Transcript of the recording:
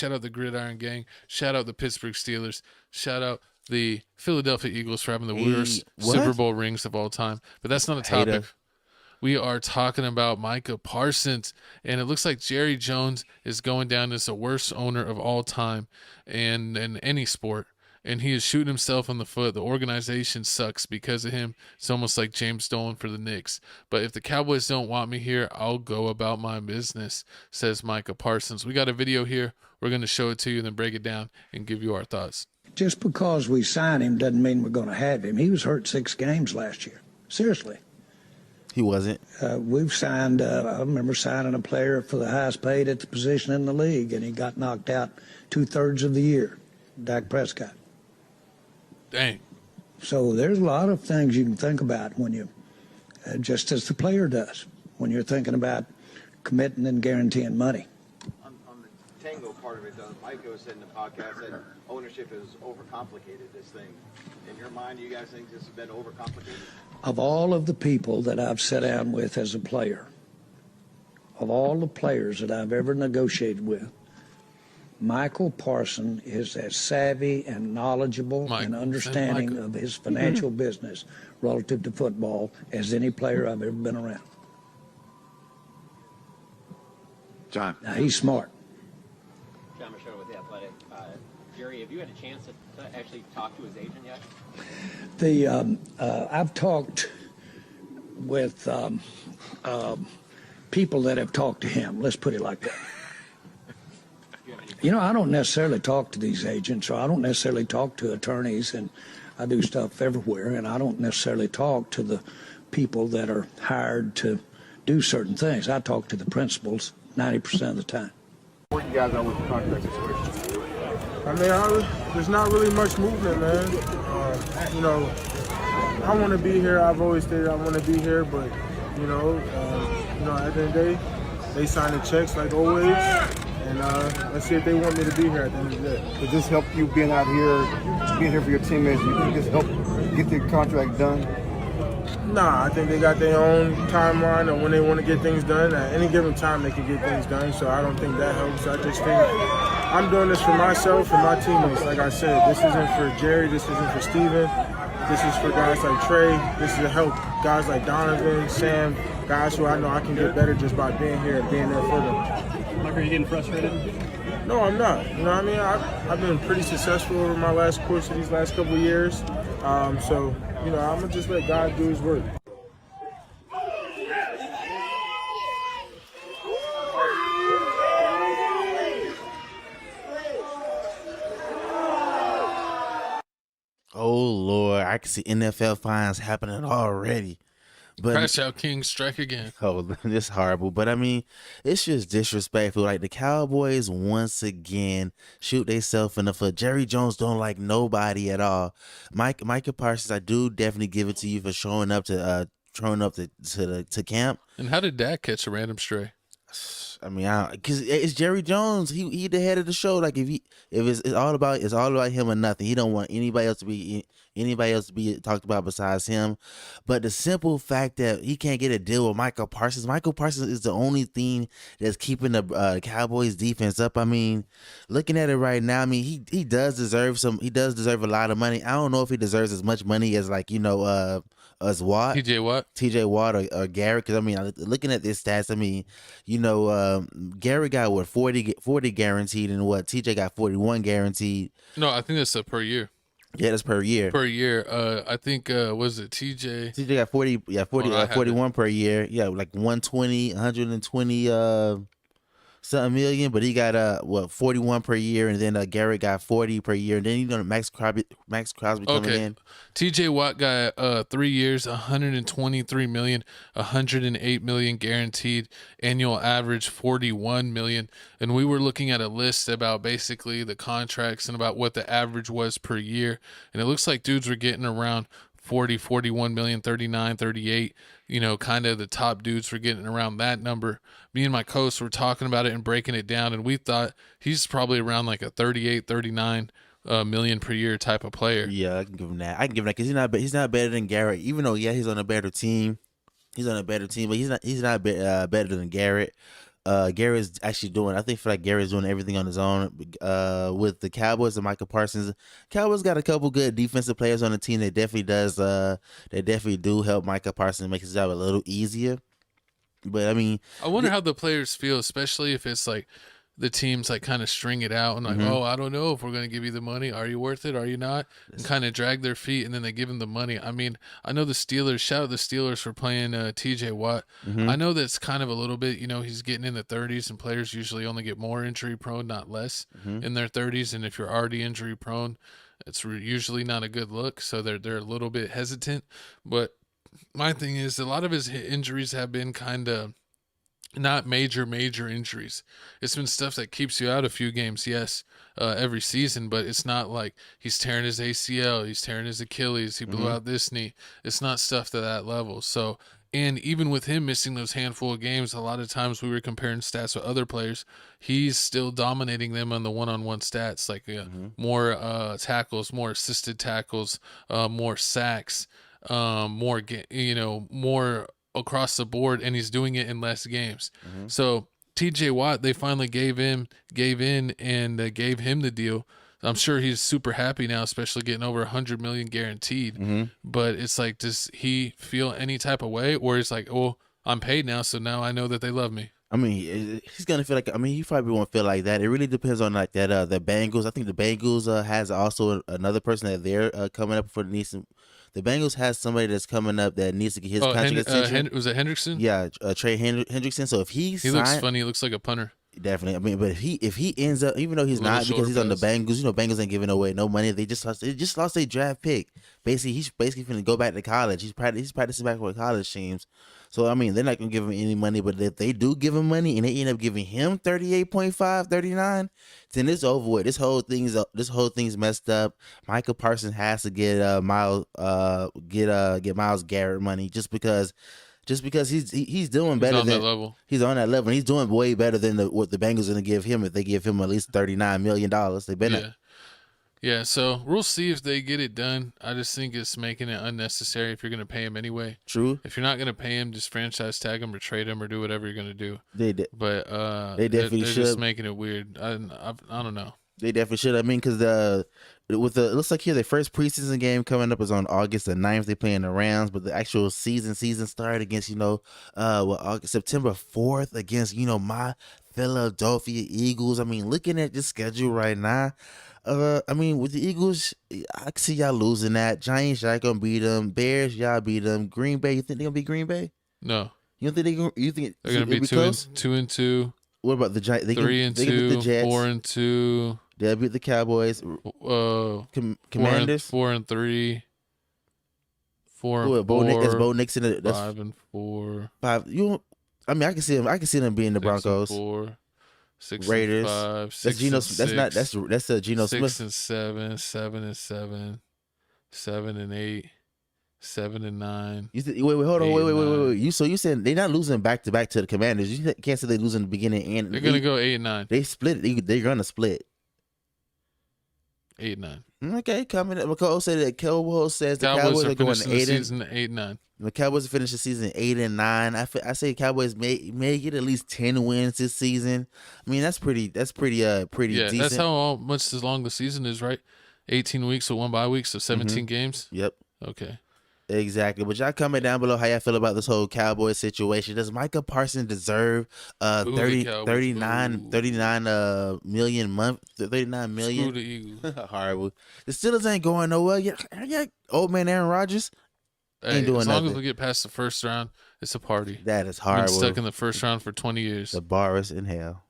Shout out the Gridiron Gang. Shout out the Pittsburgh Steelers. Shout out the Philadelphia Eagles for having the worst Super Bowl rings of all time. But that's not a topic. We are talking about Micah Parsons, and it looks like Jerry Jones is going down as the worst owner of all time and in any sport. And he is shooting himself in the foot. The organization sucks because of him. It's almost like James Dolan for the Knicks. But if the Cowboys don't want me here, I'll go about my business, says Micah Parsons. We got a video here. We're going to show it to you and then break it down and give you our thoughts. Just because we sign him doesn't mean we're going to have him. He was hurt 6 games last year. Seriously. He wasn't. We've signed, I remember signing a player for the highest paid at the position in the league, and he got knocked out 2/3 of the year, Dak Prescott. Dang. So there's a lot of things you can think about when you, just as the player does, when you're thinking about committing and guaranteeing money. On the tango part of it, though, Mike was said in the podcast that ownership has overcomplicated this thing. In your mind, do you guys think this has been overcomplicated? Of all of the people that I've sat down with as a player, of all the players that I've ever negotiated with, Michael Parsons is as savvy and knowledgeable and understanding of his financial business relative to football as any player I've ever been around. John. Now, he's smart. John Machado with The Athletic. Jerry, have you had a chance to actually talk to his agent yet? I've talked with people that have talked to him. Let's put it like that. You know, I don't necessarily talk to these agents, or I don't necessarily talk to attorneys, and I do stuff everywhere, and I don't necessarily talk to the people that are hired to do certain things. I talk to the principals 90% of the time. Where you guys are with the contract situation? I mean, there's not really much movement, man. You know, I want to be here. I've always stated I want to be here, but you know, at the end of the day, they sign the checks like always, and let's see if they want me to be here at the end of the day. Does this help you being out here, being here for your teammates? You think this help get the contract done? Nah, I think they got their own timeline of when they want to get things done. At any given time, they can get things done, so I don't think that helps. I just think I'm doing this for myself and my teammates. Like I said, this isn't for Jerry, this isn't for Steven. This is for guys like Trey. This is to help guys like Donovan, Sam, guys who I know I can get better just by being here and being there for them. Like, are you getting frustrated? No, I'm not. You know what I mean? I've been pretty successful over my last course of these last couple of years. So, you know, I'm going to just let God do his work. Oh, Lord. I can see NFL fines happening already. But Crash Out King strike again. Oh, this is horrible. But I mean, it's just disrespectful. Like, the Cowboys once again shoot themselves in the foot. Jerry Jones don't like nobody at all. Micah Parsons, I do definitely give it to you for showing up to camp. And how did Dak catch a random stray? I mean, because it's Jerry Jones. He the head of the show. Like, if it's all about him or nothing. He don't want anybody else to be talked about besides him. But the simple fact that he can't get a deal with Michael Parsons. Michael Parsons is the only thing that's keeping the Cowboys defense up. I mean, looking at it right now, I mean, he does deserve a lot of money. I don't know if he deserves as much money as, like, as Watt. TJ Watt or Garrett. Because I mean, looking at this stats, I mean, Garrett got what 40 guaranteed, and what TJ got 41 guaranteed. No, I think that's per year. Yeah, that's per year. Per year. I think was it TJ? TJ got 41 per year. Yeah, like 120 something million, but he got 41 per year, and then Garrett got 40 per year, and then Max Crosby coming in. TJ Watt got 3 years, 123 million, 108 million guaranteed, annual average 41 million. And we were looking at a list about basically the contracts and about what the average was per year, and it looks like dudes were getting around 40, 41 million, 39, 38, kind of the top dudes were getting around that number. Me and my coach were talking about it and breaking it down, and we thought he's probably around like a 38, 39 million per year type of player. Yeah, I can give him that. Because he's not better than Garrett, even though, yeah, he's on a better team. He's on a better team, but he's not better than Garrett. Gary's actually doing. I feel like Gary's doing everything on his own. With the Cowboys and Micah Parsons, Cowboys got a couple good defensive players on the team. They definitely does. They definitely do help Micah Parsons make his job a little easier. But I mean, I wonder how the players feel, especially if it's like the teams like kind of string it out and like, Mm-hmm. oh, I don't know if we're going to give you the money. Are you worth it? Are you not? And kind of drag their feet, and then they give him the money. I mean, I know the Steelers. Shout out the Steelers for playing T.J. Watt. Mm-hmm. I know that's kind of a little bit. He's getting in the 30s, and players usually only get more injury prone, not less, Mm-hmm. in their 30s. And if you're already injury prone, it's usually not a good look. So they're a little bit hesitant. But my thing is, a lot of his injuries have been kind of not major injuries. It's been stuff that keeps you out a few games, yes, every season, but it's not like he's tearing his ACL, he's tearing his Achilles, he blew out this knee. It's not stuff to that level. So, and even with him missing those handful of games, a lot of times we were comparing stats with other players. He's still dominating them on the one-on-one stats, like more tackles, more assisted tackles, more sacks, more across the board, and he's doing it in less games. So TJ Watt, they finally gave in and gave him the deal. I'm sure he's super happy now, especially getting over $100 million guaranteed. But it's like, does he feel any type of way, or it's like, oh, I'm paid now, so now I know that they love me? I mean, he's gonna feel like. I mean, he probably won't feel like that. It really depends on like that. The Bengals. I think the Bengals has also another person that they're coming up for the The Bengals has somebody that's coming up that needs to get his contract extension. Was it Hendrickson? Yeah, Trey Hendrickson. So if he looks funny. He looks like a punter. Definitely. I mean, but if he ends up, even though he's not, because he's on the Bengals, Bengals ain't giving away no money. They just lost their draft pick. Basically, he's finna go back to college. He's practicing back with college teams. So I mean, they're not gonna give him any money. But if they do give him money and they end up giving him 38.5, 39, then it's over with. This whole thing's messed up. Micah Parsons has to get Miles Garrett money just because he's doing better on than that level. He's on that level. And he's doing way better than what the Bengals are gonna give him if they give him at least $39 million. They've been Yeah, so we'll see if they get it done. I just think it's making it unnecessary if you're going to pay him anyway. True. If you're not going to pay him, just franchise tag him or trade him or do whatever you're going to do. But they definitely they're should. just making it weird. I don't know. They definitely should. I mean, because it looks like here the first preseason game coming up is on August the 9th. They're playing the Rams, but the actual season started against September 4th against my Philadelphia Eagles. I mean, looking at the schedule right now, I mean, with the Eagles, I can see y'all losing that. Giants, y'all gonna beat them. Bears, y'all beat them. Green Bay, you think they're gonna beat Green Bay? No. You don't think you think they're gonna be 2-2? What about the Giants? 3-2, the Jets. 4-2. They'll beat the Cowboys. Commanders. 4-3. 4-4. Is Bo Nixon? That's 5-4. 5. I mean, I can see them being the Broncos. 6-4. 6 Raiders. 5, 6 That's Geno. That's Geno Smith. 6-7, 7-7, 7-8, 7-9. Hold on, wait. You said they're not losing back to back to the Commanders. You can't say they lose in the beginning and They're gonna go 8-9. They split. They're gonna split. 8-9. Okay, coming up. McCall said that Cowboys says the Cowboys are going 8-9. The Cowboys finish the season 8-9. I say Cowboys may get at least 10 wins this season. I mean, that's pretty Yeah, decent. that's how much long the season is, right? 18 weeks with 1 bye week, so 17 games. Yep. Okay. Exactly. But y'all comment down below how y'all feel about this whole Cowboys situation. Does Micah Parsons deserve 39 million month? 39 million? Screw the Eagles. Horrible. The Steelers ain't going nowhere. Yeah. Old man Aaron Rodgers ain't doing as long nothing. as we get past the first round, it's a party. That is Been horrible. stuck in the first round for 20 years. The bar is in hell.